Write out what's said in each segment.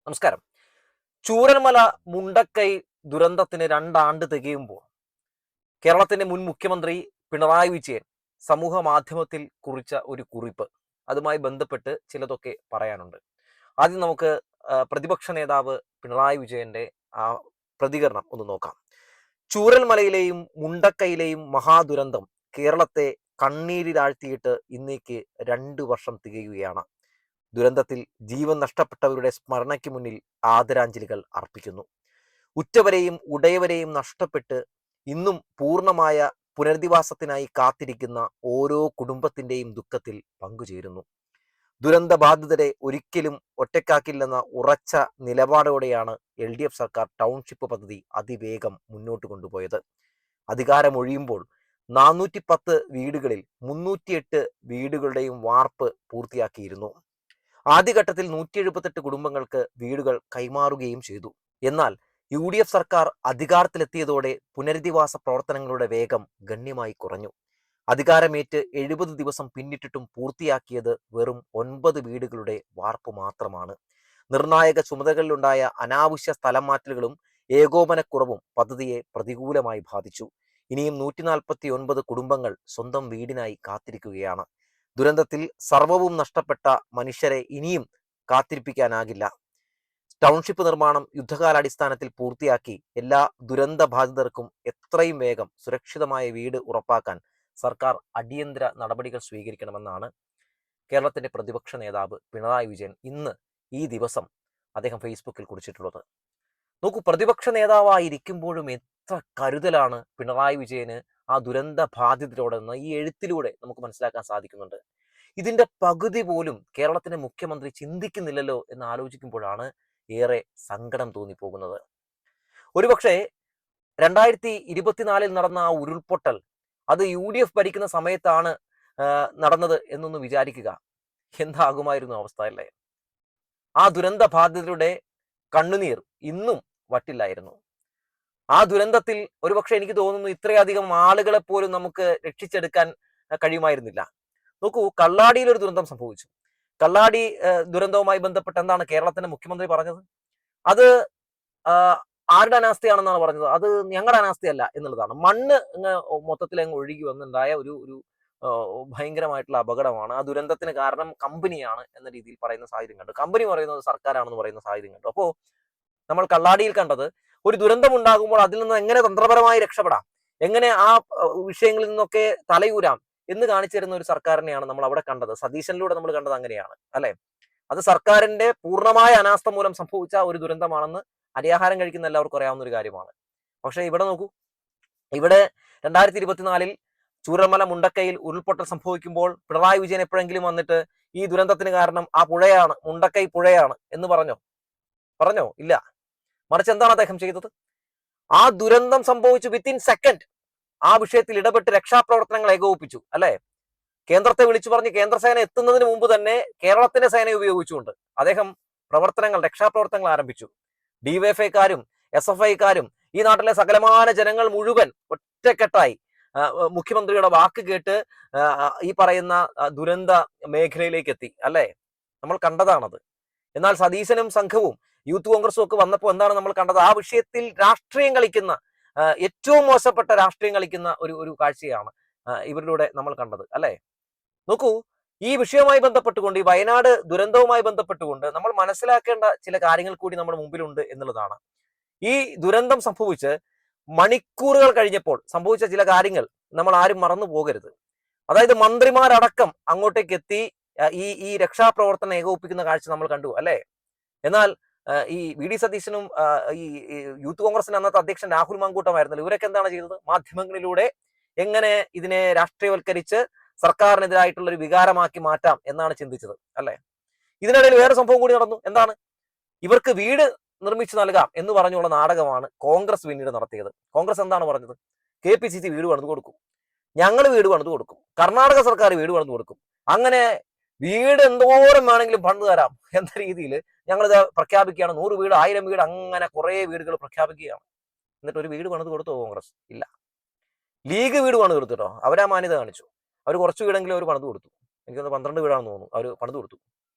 നമസ്കാരം. ചൂരൽമല മുണ്ടക്കൈ ദുരന്തത്തിന് 2 ആണ്ട് തികയുമ്പോൾ കേരളത്തിന്റെ മുൻ മുഖ്യമന്ത്രി പിണറായി വിജയൻ സമൂഹ മാധ്യമത്തിൽ കുറിച്ച ഒരു കുറിപ്പ്, അതുമായി ബന്ധപ്പെട്ട് ചിലതൊക്കെ പറയാനുണ്ട്. ആദ്യം നമുക്ക് പ്രതിപക്ഷ നേതാവ് പിണറായി വിജയന്റെ ആ പ്രതികരണം ഒന്ന് നോക്കാം. ചൂരൽമലയിലെയും മുണ്ടക്കൈയിലെയും മഹാദുരന്തം കേരളത്തെ കണ്ണീരിലാഴ്ത്തിയിട്ട് ഇന്നേക്ക് 2 വർഷം തികയുകയാണ്. ദുരന്തത്തിൽ ജീവൻ നഷ്ടപ്പെട്ടവരുടെ സ്മരണയ്ക്ക് മുന്നിൽ ആദരാഞ്ജലികൾ അർപ്പിക്കുന്നു. ഉറ്റവരെയും ഉടയവരെയും നഷ്ടപ്പെട്ട് ഇന്നും പൂർണ്ണമായ പുനരധിവാസത്തിനായി കാത്തിരിക്കുന്ന ഓരോ കുടുംബത്തിന്റെയും ദുഃഖത്തിൽ പങ്കുചേരുന്നു. ദുരന്ത ബാധിതരെ ഒരിക്കലും ഒറ്റക്കാക്കില്ലെന്ന ഉറച്ച നിലപാടോടെയാണ് LDF സർക്കാർ ടൗൺഷിപ്പ് പദ്ധതി അതിവേഗം മുന്നോട്ട് കൊണ്ടുപോയത്. അധികാരമൊഴിയുമ്പോൾ 410 വീടുകളിൽ 308 വീടുകളുടെയും വാർപ്പ് പൂർത്തിയാക്കിയിരുന്നു. ആദ്യഘട്ടത്തിൽ 178 കുടുംബങ്ങൾക്ക് വീടുകൾ കൈമാറുകയും ചെയ്തു. എന്നാൽ UDF സർക്കാർ അധികാരത്തിലെത്തിയതോടെ പുനരധിവാസ പ്രവർത്തനങ്ങളുടെ വേഗം ഗണ്യമായി കുറഞ്ഞു. അധികാരമേറ്റ് 70 ദിവസം പിന്നിട്ടിട്ടും പൂർത്തിയാക്കിയത് വെറും 9 വീടുകളുടെ വാർപ്പ് മാത്രമാണ്. നിർണായക ചുമതലകളിലുണ്ടായ അനാവശ്യ സ്ഥലം മാറ്റലുകളും ഏകോപനക്കുറവും പദ്ധതിയെ പ്രതികൂലമായി ബാധിച്ചു. ഇനിയും 149 കുടുംബങ്ങൾ സ്വന്തം വീടിനായി കാത്തിരിക്കുകയാണ്. ദുരന്തത്തിൽ സർവവും നഷ്ടപ്പെട്ട മനുഷ്യരെ ഇനിയും കാത്തിരിപ്പിക്കാനാകില്ല. ടൗൺഷിപ്പ് നിർമ്മാണം യുദ്ധകാലാടിസ്ഥാനത്തിൽ പൂർത്തിയാക്കി എല്ലാ ദുരന്ത ബാധിതർക്കും എത്രയും വേഗം സുരക്ഷിതമായ വീട് ഉറപ്പാക്കാൻ സർക്കാർ അടിയന്തര നടപടികൾ സ്വീകരിക്കണമെന്നാണ് കേരളത്തിന്റെ പ്രതിപക്ഷ നേതാവ് പിണറായി വിജയൻ ഇന്ന് ഈ ദിവസം അദ്ദേഹം ഫേസ്ബുക്കിൽ കുറിച്ചിട്ടുള്ളത്. നോക്കൂ, പ്രതിപക്ഷ നേതാവായിരിക്കുമ്പോഴും എത്ര കരുതലാണ് പിണറായി വിജയന് ആ ദുരന്ത ബാധിതരോടെന്ന് ഈ എഴുത്തിലൂടെ നമുക്ക് മനസ്സിലാക്കാൻ സാധിക്കുന്നുണ്ട്. ഇതിന്റെ പകുതി പോലും കേരളത്തിന്റെ മുഖ്യമന്ത്രി ചിന്തിക്കുന്നില്ലല്ലോ എന്ന് ആലോചിക്കുമ്പോഴാണ് ഏറെ സങ്കടം തോന്നിപ്പോകുന്നത്. ഒരുപക്ഷെ 2024 നടന്ന ആ ഉരുൾപൊട്ടൽ അത് UDF ഭരിക്കുന്ന സമയത്താണ് നടന്നത് എന്നൊന്ന് വിചാരിക്കുക. എന്താകുമായിരുന്നു അവസ്ഥ അല്ലേ? ആ ദുരന്ത ബാധിതരുടെ കണ്ണുനീർ ഇന്നും വറ്റില്ലായിരുന്നു. ആ ദുരന്തത്തിൽ ഒരുപക്ഷെ എനിക്ക് തോന്നുന്നു ഇത്രയധികം ആളുകളെ പോലും നമുക്ക് രക്ഷിച്ചെടുക്കാൻ കഴിയുമായിരുന്നില്ല. നോക്കൂ, കള്ളാടിയിൽ ഒരു ദുരന്തം സംഭവിച്ചു. കള്ളാടി ദുരന്തവുമായി ബന്ധപ്പെട്ട് എന്താണ് കേരളത്തിന്റെ മുഖ്യമന്ത്രി പറഞ്ഞത്? അത് ആരുടെ അനാസ്ഥയാണെന്നാണ് പറഞ്ഞത്? അത് ഞങ്ങളുടെ അനാസ്ഥയല്ല എന്നുള്ളതാണ്. മണ്ണ് മൊത്തത്തിൽ അങ്ങ് ഒഴുകി വന്നുണ്ടായ ഒരു ഒരു ഭയങ്കരമായിട്ടുള്ള അപകടമാണ്. ആ ദുരന്തത്തിന് കാരണം കമ്പനിയാണ് എന്ന രീതിയിൽ പറയുന്ന സാഹചര്യം കണ്ടു. കമ്പനി പറയുന്നത് സർക്കാരാണെന്ന് പറയുന്ന സാഹചര്യം കണ്ടു. അപ്പോൾ നമ്മൾ കള്ളാടിയിൽ കണ്ടത് ഒരു ദുരന്തം ഉണ്ടാകുമ്പോൾ അതിൽ നിന്ന് എങ്ങനെ തന്ത്രപരമായി രക്ഷപ്പെടാം, എങ്ങനെ ആ വിഷയങ്ങളിൽ നിന്നൊക്കെ തലയൂരാം എന്ന് കാണിച്ചു തരുന്ന ഒരു സർക്കാരിനെയാണ് നമ്മൾ അവിടെ കണ്ടത്. സതീശനിലൂടെ നമ്മൾ കണ്ടത് അങ്ങനെയാണ് അല്ലെ? അത് സർക്കാരിന്റെ പൂർണ്ണമായ അനാസ്ഥ മൂലം സംഭവിച്ച ഒരു ദുരന്തമാണെന്ന് അരിയാഹാരം കഴിക്കുന്ന എല്ലാവർക്കും അറിയാവുന്ന ഒരു കാര്യമാണ്. പക്ഷെ ഇവിടെ നോക്കൂ, ഇവിടെ 2024 ചൂരൽമല മുണ്ടക്കൈയിൽ ഉരുൾപൊട്ടൽ സംഭവിക്കുമ്പോൾ പിണറായി വിജയൻ എപ്പോഴെങ്കിലും വന്നിട്ട് ഈ ദുരന്തത്തിന് കാരണം ആ പുഴയാണ്, മുണ്ടക്കൈ പുഴയാണ് എന്ന് പറഞ്ഞോ? ഇല്ല. മറിച്ച് എന്താണ് അദ്ദേഹം ചെയ്തത്? ആ ദുരന്തം സംഭവിച്ചു വിത്തിൻ സെക്കൻഡ് ആ വിഷയത്തിൽ ഇടപെട്ട് രക്ഷാപ്രവർത്തനങ്ങൾ ഏകോപിപ്പിച്ചു അല്ലെ? കേന്ദ്രത്തെ വിളിച്ചു പറഞ്ഞ് കേന്ദ്രസേന എത്തുന്നതിന് മുമ്പ് തന്നെ കേരളത്തിന്റെ സേനയെ ഉപയോഗിച്ചുകൊണ്ട് അദ്ദേഹം രക്ഷാപ്രവർത്തനങ്ങൾ ആരംഭിച്ചു. DYFIക്കാരും SFIക്കാരും ഈ നാട്ടിലെ സകലമാന ജനങ്ങൾ മുഴുവൻ ഒറ്റക്കെട്ടായി മുഖ്യമന്ത്രിയുടെ വാക്ക് കേട്ട് ഈ പറയുന്ന ദുരന്ത മേഖലയിലേക്ക് എത്തി അല്ലെ? നമ്മൾ കണ്ടതാണത്. എന്നാൽ സതീശനും സംഘവും യൂത്ത് കോൺഗ്രസും ഒക്കെ വന്നപ്പോൾ എന്താണ് നമ്മൾ കണ്ടത്? ആ വിഷയത്തിൽ രാഷ്ട്രീയം കളിക്കുന്ന, ഏറ്റവും മോശപ്പെട്ട രാഷ്ട്രീയം കളിക്കുന്ന ഒരു കാഴ്ചയാണ് ഇവരിലൂടെ നമ്മൾ കണ്ടത് അല്ലെ? നോക്കൂ, ഈ വിഷയവുമായി ബന്ധപ്പെട്ടുകൊണ്ട്, ഈ വയനാട് ദുരന്തവുമായി ബന്ധപ്പെട്ടുകൊണ്ട് നമ്മൾ മനസ്സിലാക്കേണ്ട ചില കാര്യങ്ങൾ കൂടി നമ്മുടെ മുമ്പിലുണ്ട് എന്നുള്ളതാണ്. ഈ ദുരന്തം സംഭവിച്ച് മണിക്കൂറുകൾ കഴിഞ്ഞപ്പോൾ സംഭവിച്ച ചില കാര്യങ്ങൾ നമ്മൾ ആരും മറന്നു പോകരുത്. അതായത് മന്ത്രിമാരടക്കം അങ്ങോട്ടേക്ക് എത്തി ഈ രക്ഷാപ്രവർത്തനം ഏകോപിപ്പിക്കുന്ന കാഴ്ച നമ്മൾ കണ്ടു അല്ലെ? എന്നാൽ ഈ VD സതീശനും ഈ യൂത്ത് കോൺഗ്രസിന്റെ അന്നത്തെ അധ്യക്ഷൻ രാഹുൽ മാങ്കൂട്ടമായിരുന്നല്ലോ, ഇവരൊക്കെ എന്താണ് ചെയ്തത്? മാധ്യമങ്ങളിലൂടെ എങ്ങനെ ഇതിനെ രാഷ്ട്രീയവൽക്കരിച്ച് സർക്കാരിനെതിരായിട്ടുള്ള ഒരു വികാരമാക്കി മാറ്റാം എന്നാണ് ചിന്തിച്ചത് അല്ലെ? ഇതിനിടയിൽ വേറെ സംഭവം കൂടി നടന്നു. എന്താണ്? ഇവർക്ക് വീട് നിർമ്മിച്ചു നൽകാം എന്ന് പറഞ്ഞുള്ള നാടകമാണ് കോൺഗ്രസ് പിന്നീട് നടത്തിയത്. കോൺഗ്രസ് എന്താണ് പറഞ്ഞത്? KPCC വീട് പണിത് കൊടുക്കും, ഞങ്ങൾ വീട് പണിത് കൊടുക്കും, കർണാടക സർക്കാർ വീട് പണിത് കൊടുക്കും, അങ്ങനെ വീട് എന്തോരം വേണമെങ്കിലും പണിത് തരാം എന്ന രീതിയിൽ ഞങ്ങളിത് പ്രഖ്യാപിക്കുകയാണ്. 100 വീട്, 1000 വീട്, അങ്ങനെ കുറെ വീടുകൾ പ്രഖ്യാപിക്കുകയാണ്. എന്നിട്ട് ഒരു വീട് പണിത് കൊടുത്തോ കോൺഗ്രസ്? ഇല്ല. ലീഗ് വീട് പണിത് കൊടുത്തിട്ടോ? അവരാ മാന്യത കാണിച്ചു. അവർ കുറച്ച് വീടെങ്കിലും അവർ പണിത് കൊടുത്തു. എനിക്കൊന്ന് 12 വീടാണെന്ന് തോന്നുന്നു അവർ പണിത് കൊടുത്തു.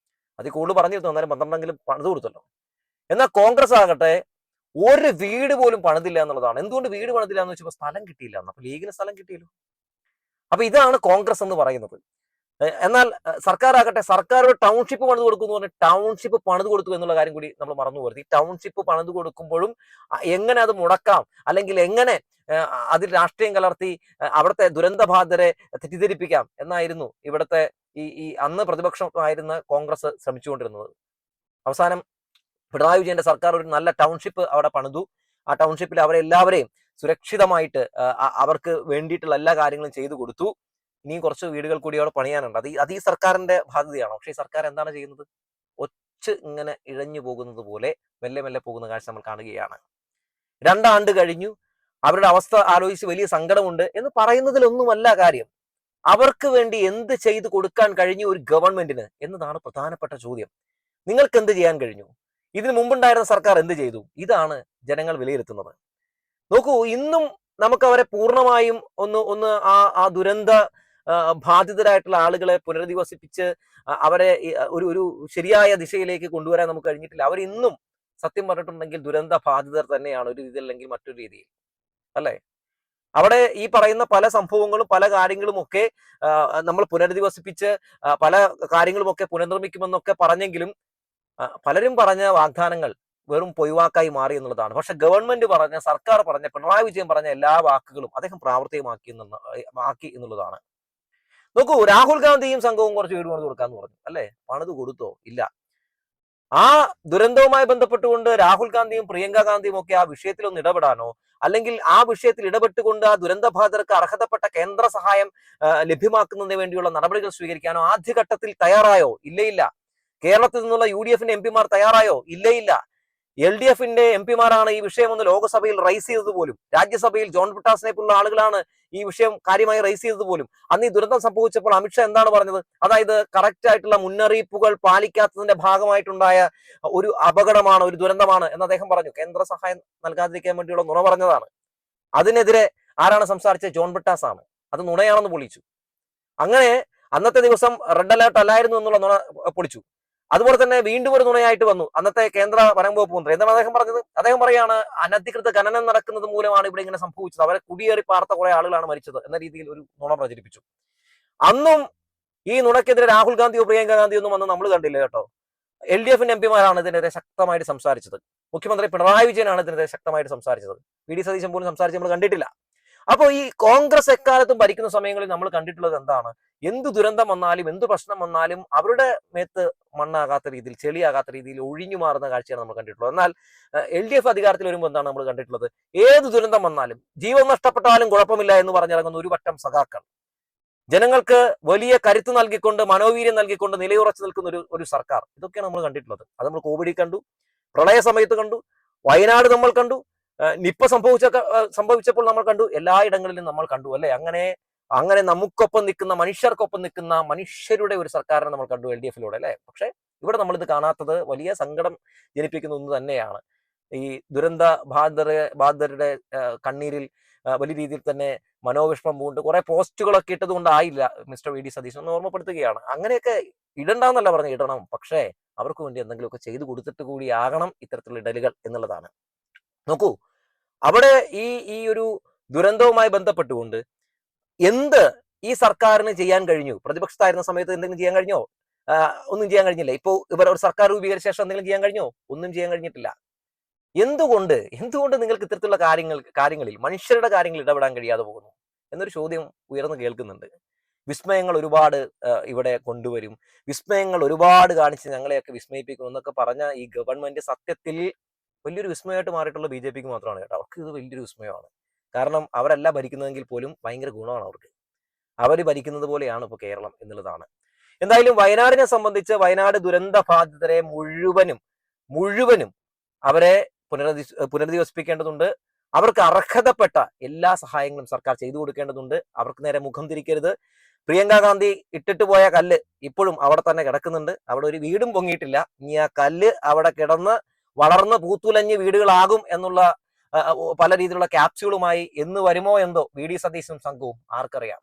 അതിൽ കൂടുതൽ പറഞ്ഞിരുന്നു, എന്നാലും 12എങ്കിലും പണിത് കൊടുത്തല്ലോ. എന്നാൽ കോൺഗ്രസ് ആകട്ടെ ഒരു വീട് പോലും പണിതില്ല എന്നുള്ളതാണ്. എന്തുകൊണ്ട് വീട് പണിതില്ല എന്ന് വെച്ചപ്പോൾ സ്ഥലം കിട്ടിയില്ല. അപ്പൊ ലീഗിന് സ്ഥലം കിട്ടിയല്ലോ. അപ്പൊ ഇതാണ് കോൺഗ്രസ് എന്ന് പറയുന്നത്. എന്നാൽ സർക്കാർ ആകട്ടെ, സർക്കാർ ഒരു ടൗൺഷിപ്പ് പണിത് കൊടുക്കും എന്ന് പറഞ്ഞാൽ ടൗൺഷിപ്പ് പണിത് കൊടുത്തു എന്നുള്ള കാര്യം കൂടി നമ്മൾ മറന്നു പോകരുത്. ഈ ടൗൺഷിപ്പ് പണിത് കൊടുക്കുമ്പോഴും എങ്ങനെ അത് മുടക്കാം, അല്ലെങ്കിൽ എങ്ങനെ അതിൽ രാഷ്ട്രീയം കലർത്തി അവിടുത്തെ ദുരന്തബാധിതരെ തെറ്റിദ്ധരിപ്പിക്കാം എന്നായിരുന്നു ഇവിടുത്തെ ഈ അന്ന് പ്രതിപക്ഷമായിരുന്ന കോൺഗ്രസ് ശ്രമിച്ചുകൊണ്ടിരുന്നത്. അവസാനം പിണറായി വിജയന്റെ സർക്കാർ ഒരു നല്ല ടൗൺഷിപ്പ് അവിടെ പണിതു. ആ ടൗൺഷിപ്പിൽ അവരെല്ലാവരെയും സുരക്ഷിതമായിട്ട് അവർക്ക് വേണ്ടിയിട്ടുള്ള എല്ലാ കാര്യങ്ങളും ചെയ്തു കൊടുത്തു. ഇനിയും കുറച്ച് വീടുകൾ കൂടി അവിടെ പണിയാനുണ്ട്. അത് ഈ സർക്കാരിന്റെ ബാധ്യതയാണ്. പക്ഷേ ഈ സർക്കാർ എന്താണ് ചെയ്യുന്നത്? ഇങ്ങനെ ഇഴഞ്ഞു പോകുന്നത് പോലെ മെല്ലെ മെല്ലെ പോകുന്ന കാഴ്ച നമ്മൾ കാണുകയാണ്. 2 ആണ്ട് കഴിഞ്ഞു. അവരുടെ അവസ്ഥ ആലോചിച്ച് വലിയ സങ്കടമുണ്ട് എന്ന് പറയുന്നതിലൊന്നുമല്ല കാര്യം. അവർക്ക് വേണ്ടി എന്ത് ചെയ്തു കൊടുക്കാൻ കഴിഞ്ഞു ഒരു ഗവൺമെന്റിന് എന്നതാണ് പ്രധാനപ്പെട്ട ചോദ്യം. നിങ്ങൾക്ക് എന്ത് ചെയ്യാൻ കഴിഞ്ഞു? ഇതിനു മുമ്പുണ്ടായിരുന്ന സർക്കാർ എന്ത് ചെയ്തു? ഇതാണ് ജനങ്ങൾ വിലയിരുത്തുന്നത്. നോക്കൂ, ഇന്നും നമുക്ക് അവരെ പൂർണ്ണമായും ഒന്ന് ആ ദുരന്ത ബാധിതരായിട്ടുള്ള ആളുകളെ പുനരധിവസിപ്പിച്ച് അവരെ ഒരു ശരിയായ ദിശയിലേക്ക് കൊണ്ടുവരാൻ നമുക്ക് കഴിഞ്ഞിട്ടില്ല. അവർ ഇന്നും സത്യം പറഞ്ഞിട്ടുണ്ടെങ്കിൽ ദുരന്ത ബാധിതർ തന്നെയാണ്, ഒരു രീതി അല്ലെങ്കിൽ മറ്റൊരു രീതിയിൽ, അല്ലെ? അവിടെ ഈ പറയുന്ന പല സംഭവങ്ങളും പല കാര്യങ്ങളും ഒക്കെ നമ്മൾ പുനരധിവസിപ്പിച്ച് പല കാര്യങ്ങളും ഒക്കെ പുനർനിർമ്മിക്കുമെന്നൊക്കെ പറഞ്ഞെങ്കിലും പലരും പറഞ്ഞ വാഗ്ദാനങ്ങൾ വെറും പൊയ്വാക്കായി മാറി എന്നുള്ളതാണ്. പക്ഷെ ഗവൺമെന്റ് പറഞ്ഞ, സർക്കാർ പറഞ്ഞ, പിണറായി വിജയൻ പറഞ്ഞ എല്ലാ വാക്കുകളും അദ്ദേഹം പ്രാവർത്തികമാക്കി എന്നുള്ളതാണ്. നോക്കൂ, രാഹുൽ ഗാന്ധിയും സംഘവും കുറച്ച് വീട് പണിത് കൊടുക്കാന്ന് പറഞ്ഞു, അല്ലെ? പണിത് കൊടുത്തോ? ഇല്ല. ആ ദുരന്തവുമായി ബന്ധപ്പെട്ടുകൊണ്ട് രാഹുൽ ഗാന്ധിയും പ്രിയങ്ക ഗാന്ധിയും ഒക്കെ ആ വിഷയത്തിൽ ഒന്ന് ഇടപെടാനോ, അല്ലെങ്കിൽ ആ വിഷയത്തിൽ ഇടപെട്ടുകൊണ്ട് ആ ദുരന്തബാധിതർക്ക് അർഹതപ്പെട്ട കേന്ദ്ര സഹായം ലഭ്യമാക്കുന്നതിന് വേണ്ടിയുള്ള നടപടികൾ സ്വീകരിക്കാനോ ആദ്യഘട്ടത്തിൽ തയ്യാറായോ? ഇല്ല. കേരളത്തിൽ നിന്നുള്ള UDF എംപിമാർ തയ്യാറായോ? ഇല്ല. LDF എംപിമാരാണ് ഈ വിഷയം ഒന്ന് ലോക്സഭയിൽ റൈസ് ചെയ്തത് പോലും. രാജ്യസഭയിൽ ജോൺ ബ്രിട്ടാസിനെ പോലുള്ള ആളുകളാണ് ഈ വിഷയം കാര്യമായി റൈസ് ചെയ്തത് പോലും. അന്ന് ഈ ദുരന്തം സംഭവിച്ചപ്പോൾ അമിത്ഷാ എന്താണ് പറഞ്ഞത്? അതായത് കറക്റ്റ് ആയിട്ടുള്ള മുന്നറിയിപ്പുകൾ പാലിക്കാത്തതിന്റെ ഭാഗമായിട്ടുണ്ടായ ഒരു അപകടമാണ്, ഒരു ദുരന്തമാണ് എന്ന് അദ്ദേഹം പറഞ്ഞു. കേന്ദ്ര സഹായം നൽകാതിരിക്കാൻ വേണ്ടിയുള്ള നുണ പറഞ്ഞതാണ്. അതിനെതിരെ ആരാണ് സംസാരിച്ചത്? ജോൺ ബ്രിട്ടാസ് ആണ്. അത് നുണയാണെന്ന് പൊളിച്ചു. അങ്ങനെ അന്നത്തെ ദിവസം റെഡ് അലേർട്ട് അല്ലായിരുന്നു എന്നുള്ള നുണ പൊളിച്ചു. അതുപോലെ തന്നെ വീണ്ടും ഒരു നുണയായിട്ട് വന്നു അന്നത്തെ കേന്ദ്ര വനം വകുപ്പ് മന്ത്രി. എന്താണ് അദ്ദേഹം പറഞ്ഞത്? അദ്ദേഹം പറയാണ് അനധികൃത ഖനനം നടക്കുന്നത് മൂലമാണ് ഇവിടെ ഇങ്ങനെ സംഭവിച്ചത്, അവരെ കുടിയേറി പാർത്ത കുറെ ആളുകളാണ് മരിച്ചത് എന്ന രീതിയിൽ ഒരു നുണ പ്രചരിപ്പിച്ചു. അന്നും ഈ നുണക്കെതിരെ രാഹുൽ ഗാന്ധിയോ പ്രിയങ്ക ഗാന്ധിയോ ഒന്നും വന്ന് നമ്മൾ കണ്ടില്ല കേട്ടോ. LDF എംപിമാരാണ് ഇതിനെതിരെ ശക്തമായിട്ട് സംസാരിച്ചത്. മുഖ്യമന്ത്രി പിണറായി വിജയനാണ് ഇതിനെതിരെ ശക്തമായിട്ട് സംസാരിച്ചത്. VD സതീശൻ പോലും സംസാരിച്ച് നമ്മൾ കണ്ടിട്ടില്ല. അപ്പോൾ ഈ കോൺഗ്രസ് എക്കാലത്തും ഭരിക്കുന്ന സമയങ്ങളിൽ നമ്മൾ കണ്ടിട്ടുള്ളത് എന്താണ്? എന്ത് ദുരന്തം വന്നാലും എന്ത് പ്രശ്നം വന്നാലും അവരുടെ മേത്ത് മണ്ണാകാത്ത രീതിയിൽ, ചെളിയാകാത്ത രീതിയിൽ ഒഴിഞ്ഞു മാറുന്ന കാഴ്ചയാണ് നമ്മൾ കണ്ടിട്ടുള്ളത്. എന്നാൽ LDF അധികാരത്തിൽ വരുമ്പോൾ എന്താണ് നമ്മൾ കണ്ടിട്ടുള്ളത്? ഏത് ദുരന്തം വന്നാലും, ജീവൻ നഷ്ടപ്പെട്ടാലും കുഴപ്പമില്ല എന്ന് പറഞ്ഞിറങ്ങുന്ന ഒരു വട്ടം സഖാക്കൾ, ജനങ്ങൾക്ക് വലിയ കരുത്ത് നൽകിക്കൊണ്ട്, മനോവീര്യം നൽകിക്കൊണ്ട് നിലയുറച്ചു നിൽക്കുന്ന ഒരു സർക്കാർ. ഇതൊക്കെയാണ് നമ്മൾ കണ്ടിട്ടുള്ളത്. അത് നമ്മൾ കോവിഡിൽ കണ്ടു, പ്രളയ സമയത്ത് കണ്ടു, വയനാട് നമ്മൾ കണ്ടു, നിപ്പ സംഭവിച്ചപ്പോൾ നമ്മൾ കണ്ടു, എല്ലായിടങ്ങളിലും നമ്മൾ കണ്ടു, അല്ലെ? അങ്ങനെ നമുക്കൊപ്പം നിൽക്കുന്ന, മനുഷ്യർക്കൊപ്പം നിൽക്കുന്ന മനുഷ്യരുടെ ഒരു സർക്കാരിനെ നമ്മൾ കണ്ടു LDFിലൂടെ, അല്ലെ? പക്ഷെ ഇവിടെ നമ്മളിത് കാണാത്തത് വലിയ സങ്കടം ജനിപ്പിക്കുന്ന ഒന്ന് തന്നെയാണ്. ഈ ദുരന്ത ബാധിതരുടെ കണ്ണീരിൽ വലിയ രീതിയിൽ തന്നെ മനോവിഷമം പൂണ്ട് കുറെ പോസ്റ്റുകളൊക്കെ ഇട്ടത് കൊണ്ടായില്ല മിസ്റ്റർ VD സതീശൻ എന്ന് ഓർമ്മപ്പെടുത്തുകയാണ്. അങ്ങനെയൊക്കെ ഇടണ്ടെന്നല്ല പറഞ്ഞു, ഇടണം. പക്ഷേ അവർക്ക് വേണ്ടി എന്തെങ്കിലുമൊക്കെ ചെയ്തു കൊടുത്തിട്ട് കൂടി ആകണം ഇത്തരത്തിലുള്ള ഇടലുകൾ എന്നുള്ളതാണ്. നോക്കൂ, അവിടെ ഈ ഒരു ദുരന്തവുമായി ബന്ധപ്പെട്ടുകൊണ്ട് എന്ത് ഈ സർക്കാരിന് ചെയ്യാൻ കഴിഞ്ഞു? പ്രതിപക്ഷത്തായിരുന്ന സമയത്ത് എന്തെങ്കിലും ചെയ്യാൻ കഴിഞ്ഞോ? ഒന്നും ചെയ്യാൻ കഴിഞ്ഞില്ല. ഇപ്പോ ഇവർ ഒരു സർക്കാർ രൂപീകരിച്ച ശേഷം എന്തെങ്കിലും ചെയ്യാൻ കഴിഞ്ഞോ? ഒന്നും ചെയ്യാൻ കഴിഞ്ഞിട്ടില്ല. എന്തുകൊണ്ട് നിങ്ങൾക്ക് ഇത്തരത്തിലുള്ള കാര്യങ്ങളിൽ മനുഷ്യരുടെ കാര്യങ്ങളിൽ ഇടപെടാൻ കഴിയാതെ പോകുന്നു എന്നൊരു ചോദ്യം ഉയർന്നു കേൾക്കുന്നുണ്ട്. വിസ്മയങ്ങൾ ഒരുപാട് ഇവിടെ കൊണ്ടുവരും, വിസ്മയങ്ങൾ ഒരുപാട് കാണിച്ച് ഞങ്ങളെയൊക്കെ വിസ്മയിപ്പിക്കും എന്നൊക്കെ പറഞ്ഞ ഈ ഗവൺമെന്റ് സത്യത്തിൽ വലിയൊരു വിസ്മയമായിട്ട് മാറിയിട്ടുള്ള BJPക്ക് മാത്രമാണ് കേട്ടോ. അവർക്ക് ഇത് വലിയൊരു വിസ്മയമാണ്. കാരണം അവരല്ല ഭരിക്കുന്നതെങ്കിൽ പോലും ഭയങ്കര ഗുണമാണ് അവർക്ക്. അവർ ഭരിക്കുന്നത് പോലെയാണ് ഇപ്പോൾ കേരളം എന്നുള്ളതാണ്. എന്തായാലും വയനാടിനെ സംബന്ധിച്ച് വയനാട് ദുരന്ത ബാധിതരെ മുഴുവനും അവരെ പുനരധിവസിപ്പിക്കേണ്ടതുണ്ട്. അവർക്ക് അർഹതപ്പെട്ട എല്ലാ സഹായങ്ങളും സർക്കാർ ചെയ്തു കൊടുക്കേണ്ടതുണ്ട്. അവർക്ക് നേരെ മുഖം തിരിക്കരുത്. പ്രിയങ്ക ഗാന്ധി ഇട്ടിട്ട് പോയ കല്ല് ഇപ്പോഴും അവിടെ തന്നെ കിടക്കുന്നുണ്ട്. അവിടെ ഒരു വീടും പൊങ്ങിയിട്ടില്ല. ഇനി ആ കല്ല് അവിടെ കിടന്ന് വളർന്ന് പൂത്തുലഞ്ഞ് വീടുകളാകും എന്നുള്ള പല രീതിയിലുള്ള ക്യാപ്സ്യൂളുമായി എന്ന് വരുമോ എന്തോ VD സതീശനും സംഘവും ആർക്കറിയാം.